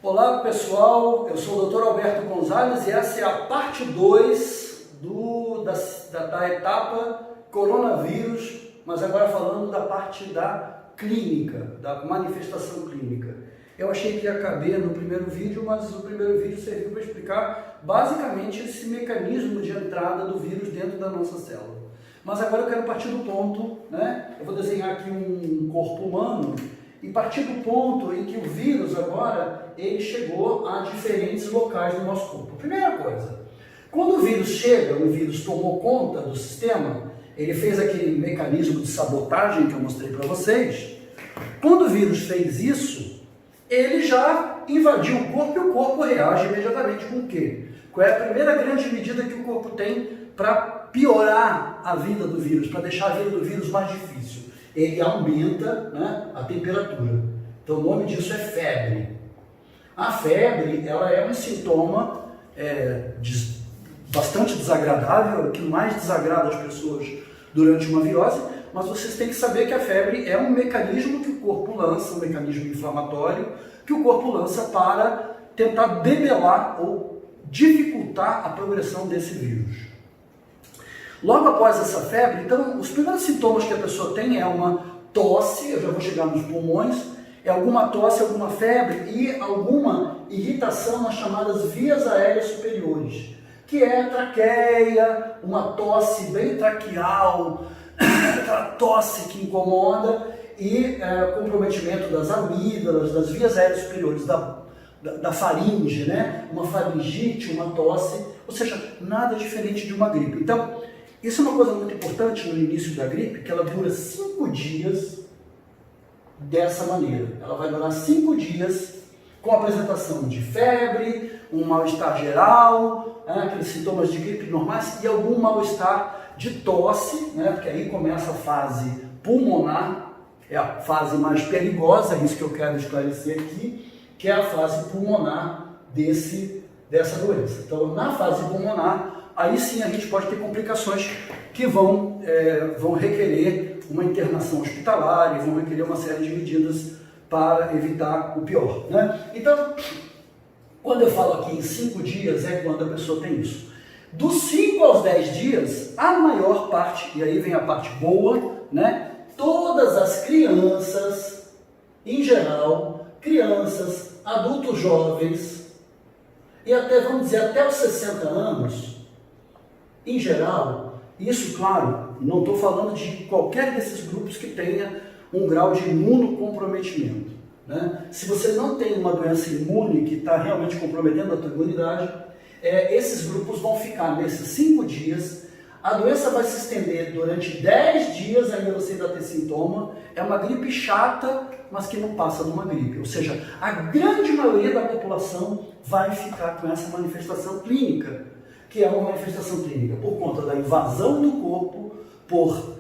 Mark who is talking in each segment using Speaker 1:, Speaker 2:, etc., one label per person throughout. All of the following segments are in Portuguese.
Speaker 1: Olá pessoal, eu sou o Dr. Alberto Gonzalez e essa é a parte 2 da etapa coronavírus, mas agora falando da parte da clínica, da manifestação clínica. Eu achei que ia caber no primeiro vídeo, mas o primeiro vídeo serviu para explicar basicamente esse mecanismo de entrada do vírus dentro da nossa célula. Mas agora eu quero partir do ponto, né? Eu vou desenhar aqui um corpo humano e partir do ponto em que o vírus agora ele chegou a diferentes locais do nosso corpo. Primeira coisa, quando o vírus chega, o vírus tomou conta do sistema, ele fez aquele mecanismo de sabotagem que eu mostrei para vocês. Quando o vírus fez isso, ele já invadiu o corpo e o corpo reage imediatamente com o quê? Qual é a primeira grande medida que o corpo tem para piorar a vida do vírus, para deixar a vida do vírus mais difícil? Ele aumenta, né, a temperatura. Então o nome disso é febre. A febre, ela é um sintoma bastante desagradável, que mais desagrada as pessoas durante uma virose, mas vocês têm que saber que a febre é um mecanismo que o corpo lança, um mecanismo inflamatório, que o corpo lança para tentar debelar ou dificultar a progressão desse vírus. Logo após essa febre, então, os primeiros sintomas que a pessoa tem é uma tosse, eu já vou chegar nos pulmões, é alguma tosse, alguma febre e alguma irritação nas chamadas vias aéreas superiores, que é a traqueia, uma tosse bem traqueal, aquela tosse que incomoda e comprometimento das amígdalas, das vias aéreas superiores, da faringe, né? Uma faringite, uma tosse, ou seja, nada diferente de uma gripe. Então, isso é uma coisa muito importante no início da gripe, que ela dura 5 dias dessa maneira. Ela vai durar 5 dias com a apresentação de febre, um mal-estar geral, aqueles sintomas de gripe normais e algum mal-estar de tosse, né, porque aí começa a fase pulmonar, é a fase mais perigosa, é isso que eu quero esclarecer aqui, que é a fase pulmonar dessa doença. Então, na fase pulmonar, aí sim a gente pode ter complicações que vão requerer uma internação hospitalar e vão requerer uma série de medidas para evitar o pior, né? Então, quando eu falo aqui em 5 dias, é quando a pessoa tem isso. Dos 5 aos 10 dias, a maior parte, e aí vem a parte boa, né? Todas as crianças, em geral, crianças, adultos jovens, e até, vamos dizer, até os 60 anos, em geral, isso, claro, não estou falando de qualquer desses grupos que tenha um grau de imunocomprometimento, né? Se você não tem uma doença imune que está realmente comprometendo a tua imunidade, esses grupos vão ficar nesses 5 dias, a doença vai se estender durante 10 dias, ainda você ainda ter sintoma, é uma gripe chata, mas que não passa de uma gripe, ou seja, a grande maioria da população vai ficar com essa manifestação clínica, que é uma manifestação clínica por conta da invasão do corpo por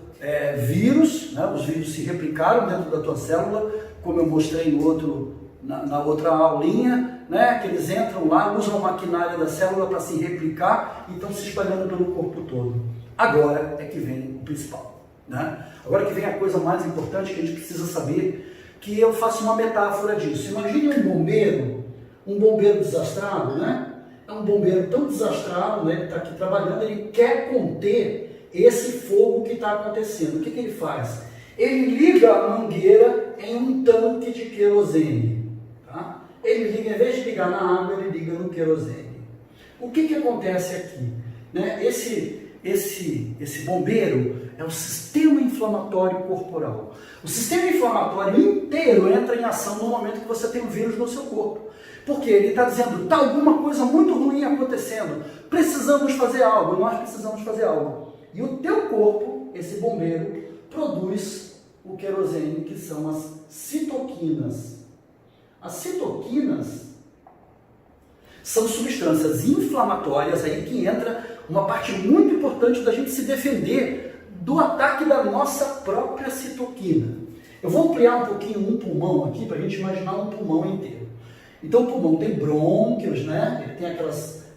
Speaker 1: vírus, né? Os vírus se replicaram dentro da tua célula, como eu mostrei na outra aulinha, né? Que eles entram lá, usam a maquinária da célula para se replicar e estão se espalhando pelo corpo todo. Agora é que vem o principal, né? Agora que vem a coisa mais importante que a gente precisa saber, que eu faço uma metáfora disso. Imagine um bombeiro desastrado, né? É um bombeiro tão desastrado, né? Ele está aqui trabalhando, ele quer conter esse fogo que está acontecendo. O que ele faz? Ele liga a mangueira em um tanque de querosene. Tá? Ele liga, em vez de ligar na água, ele liga no querosene. O que acontece aqui? Né? Esse bombeiro é o sistema inflamatório corporal. O sistema inflamatório inteiro entra em ação no momento que você tem um vírus no seu corpo. Porque ele está dizendo, está alguma coisa muito ruim acontecendo, precisamos fazer algo, nós precisamos fazer algo. E o teu corpo, esse bombeiro, produz o querosene, que são as citoquinas. As citoquinas são substâncias inflamatórias, aí que entra uma parte muito importante da gente se defender do ataque da nossa própria citoquina. Eu vou ampliar um pouquinho um pulmão aqui, para a gente imaginar um pulmão inteiro. Então o pulmão tem brônquios, né? Ele tem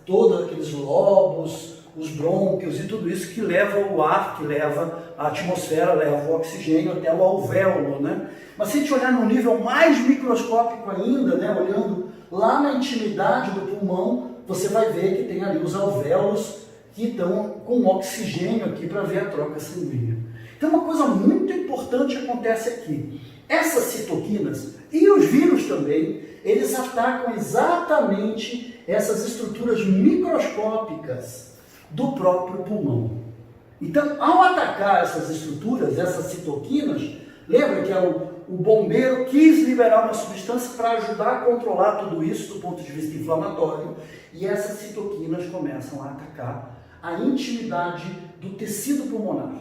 Speaker 1: todos aqueles lobos, os brônquios e tudo isso que leva o ar, que leva a atmosfera, leva o oxigênio até o alvéolo, né? Mas se a gente olhar num nível mais microscópico ainda, né? Olhando lá na intimidade do pulmão, você vai ver que tem ali os alvéolos que estão com oxigênio aqui para ver a troca sanguínea. Então uma coisa muito importante acontece aqui. Essas citoquinas e os vírus também, eles atacam exatamente essas estruturas microscópicas do próprio pulmão. Então, ao atacar essas estruturas, essas citoquinas, lembra que o bombeiro quis liberar uma substância para ajudar a controlar tudo isso do ponto de vista inflamatório, e essas citoquinas começam a atacar a intimidade do tecido pulmonar.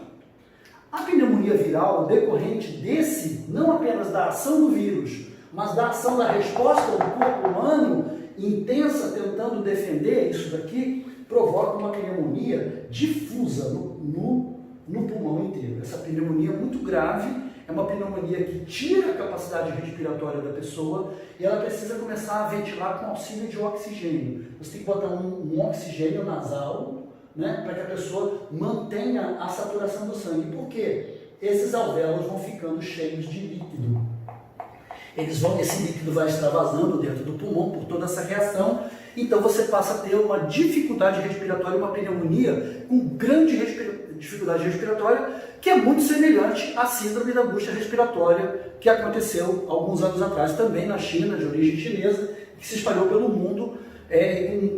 Speaker 1: A pneumonia viral, decorrente desse, não apenas da ação do vírus, mas da ação da resposta do corpo humano intensa tentando defender isso daqui, provoca uma pneumonia difusa no pulmão inteiro. Essa pneumonia é muito grave, é uma pneumonia que tira a capacidade respiratória da pessoa e ela precisa começar a ventilar com auxílio de oxigênio. Você tem que botar um oxigênio nasal, né, para que a pessoa mantenha a saturação do sangue. Por quê? Esses alvéolos vão ficando cheios de líquido. Esse líquido vai extravasando dentro do pulmão por toda essa reação, então você passa a ter uma dificuldade respiratória, uma pneumonia com grande dificuldade respiratória, que é muito semelhante à síndrome da angústia respiratória que aconteceu alguns anos atrás também na China, de origem chinesa, que se espalhou pelo mundo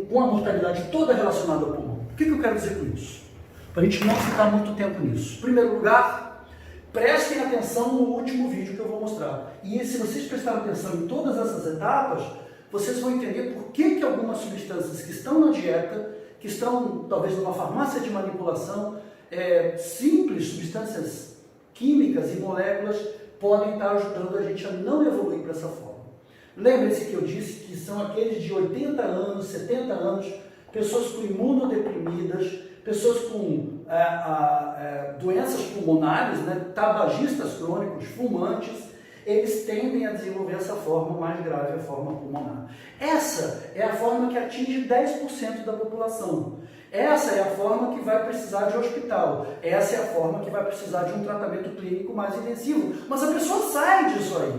Speaker 1: com a mortalidade toda relacionada ao pulmão. O que eu quero dizer com isso? Para a gente não ficar muito tempo nisso. Em primeiro lugar, prestem atenção no último vídeo que eu vou mostrar. E se vocês prestarem atenção em todas essas etapas, vocês vão entender por que algumas substâncias que estão na dieta, que estão talvez numa farmácia de manipulação, simples substâncias químicas e moléculas, podem estar ajudando a gente a não evoluir para essa forma. Lembre-se que eu disse que são aqueles de 80 anos, 70 anos, pessoas com imunodeprimidas, pessoas com doenças pulmonares, né, tabagistas crônicos, fumantes, eles tendem a desenvolver essa forma mais grave, a forma pulmonar. Essa é a forma que atinge 10% da população. Essa é a forma que vai precisar de hospital. Essa é a forma que vai precisar de um tratamento clínico mais intensivo. Mas a pessoa sai disso aí.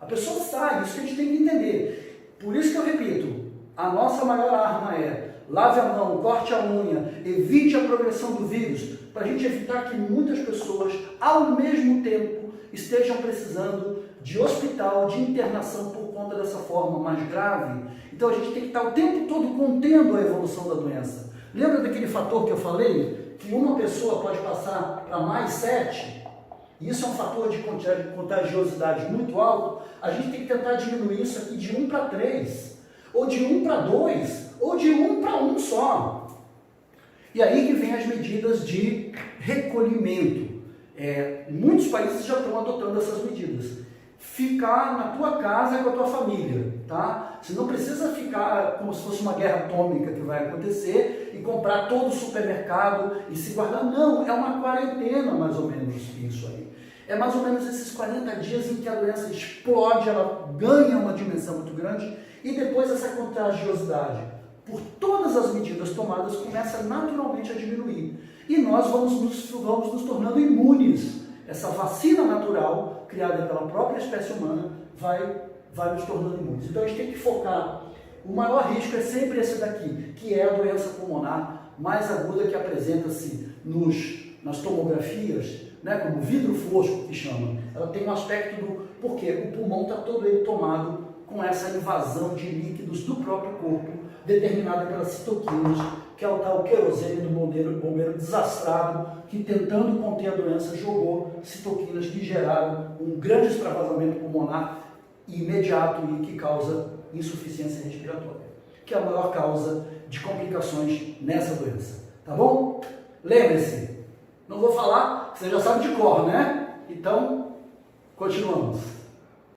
Speaker 1: A pessoa sai, isso que a gente tem que entender. Por isso que eu repito, a nossa maior arma é lave a mão, corte a unha, evite a progressão do vírus, para a gente evitar que muitas pessoas, ao mesmo tempo, estejam precisando de hospital, de internação por conta dessa forma mais grave. Então a gente tem que estar o tempo todo contendo a evolução da doença. Lembra daquele fator que eu falei? Que uma pessoa pode passar para mais 7? Isso é um fator de contagiosidade muito alto. A gente tem que tentar diminuir isso aqui de 1 para 3, ou de 1 para 2, ou de 1 para 1 só. E aí que vem as medidas de recolhimento. Muitos países já estão adotando essas medidas. Ficar na tua casa com a tua família, tá? Você não precisa ficar como se fosse uma guerra atômica que vai acontecer e comprar todo o supermercado e se guardar. Não, é uma quarentena mais ou menos isso aí. É mais ou menos esses 40 dias em que a doença explode, ela ganha uma dimensão muito grande e depois essa contagiosidade, por todas as medidas tomadas, começa naturalmente a diminuir. E nós vamos nos tornando imunes. Essa vacina natural, criada pela própria espécie humana, vai nos tornando imunes. Então a gente tem que focar. O maior risco é sempre esse daqui, que é a doença pulmonar mais aguda, que apresenta-se nas tomografias, né, como vidro fosco, que chama. Ela tem um aspecto porque o pulmão está todo ele tomado com essa invasão de líquidos do próprio corpo, determinada pelas citoquinas, que é o tal querosene do bombeiro desastrado, que tentando conter a doença jogou citoquinas que geraram um grande extravasamento pulmonar imediato e que causa insuficiência respiratória, que é a maior causa de complicações nessa doença. Tá bom? Lembre-se, não vou falar, você já sabe de cor, né? Então, continuamos.